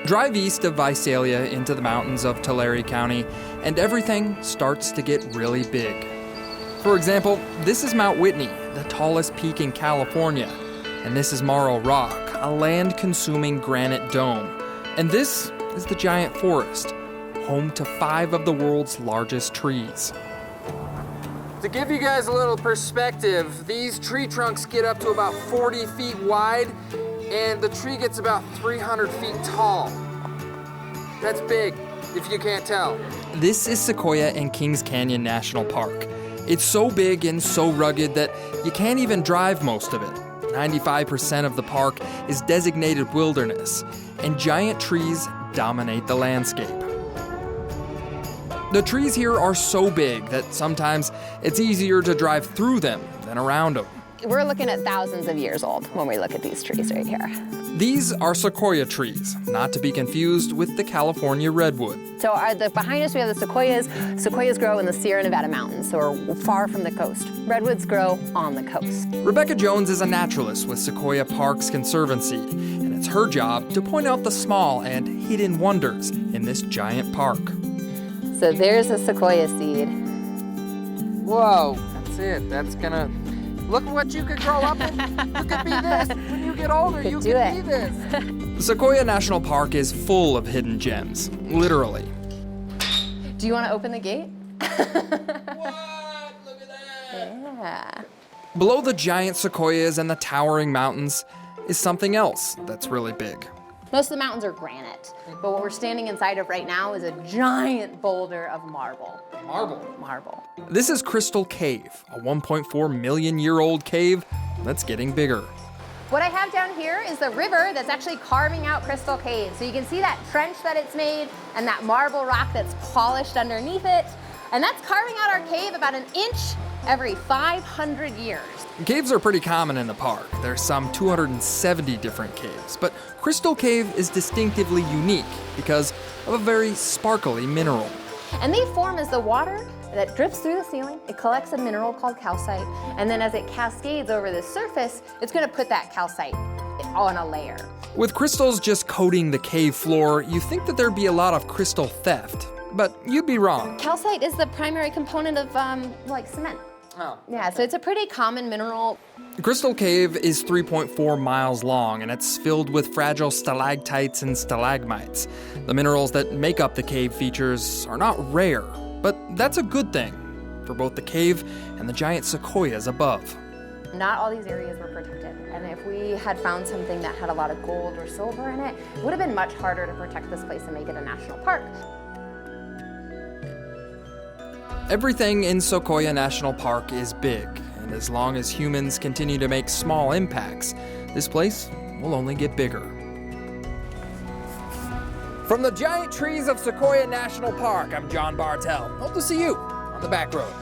Drive east of Visalia into the mountains of Tulare County, and everything starts to get really big. For example, this is Mount Whitney, the tallest peak in California. And this is Marl Rock, a land-consuming granite dome. And this is the Giant Forest, home to 5 of the world's largest trees. To give you guys a little perspective, these tree trunks get up to about 40 feet wide, and the tree gets about 300 feet tall. That's big, if you can't tell. This is Sequoia in Kings Canyon National Park. It's so big and so rugged that you can't even drive most of it. 95% of the park is designated wilderness, and giant trees dominate the landscape. The trees here are so big that sometimes it's easier to drive through them than around them. We're looking at thousands of years old when we look at these trees right here. These are Sequoia trees, not to be confused with the California redwood. So behind us we have the sequoias. Sequoias grow in the Sierra Nevada mountains, so we're far from the coast. Redwoods grow on the coast. Rebecca Jones is a naturalist with Sequoia Parks Conservancy, and it's her job to point out the small and hidden wonders in this giant park. So there's a sequoia seed. Whoa, that's it. That's gonna... Look what you could grow up and you could be this. When you get older, you could be this. Sequoia National Park is full of hidden gems, literally. Do you want to open the gate? What? Look at that. Yeah. Below the giant sequoias and the towering mountains is something else that's really big. Most of the mountains are granite, but what we're standing inside of right now is a giant boulder of marble. Marble. This is Crystal Cave, a 1.4 million year old cave that's getting bigger. What I have down here is the river that's actually carving out Crystal Cave. So you can see that trench that it's made and that marble rock that's polished underneath it. And that's carving out our cave about 1 inch every 500 years. Caves are pretty common in the park. There's some 270 different caves, but Crystal Cave is distinctively unique because of a very sparkly mineral. And they form as the water that drips through the ceiling. It collects a mineral called calcite, and then as it cascades over the surface, it's gonna put that calcite on a layer. With crystals just coating the cave floor, you think that there'd be a lot of crystal theft, but you'd be wrong. Calcite is the primary component of like cement. Oh. Yeah, so it's a pretty common mineral. Crystal Cave is 3.4 miles long, and it's filled with fragile stalactites and stalagmites. The minerals that make up the cave features are not rare, but that's a good thing for both the cave and the giant sequoias above. Not all these areas were protected, and if we had found something that had a lot of gold or silver in it, it would have been much harder to protect this place and make it a national park. Everything in Sequoia National Park is big, and as long as humans continue to make small impacts, this place will only get bigger. From the giant trees of Sequoia National Park, I'm John Bartell. Hope to see you on the back road.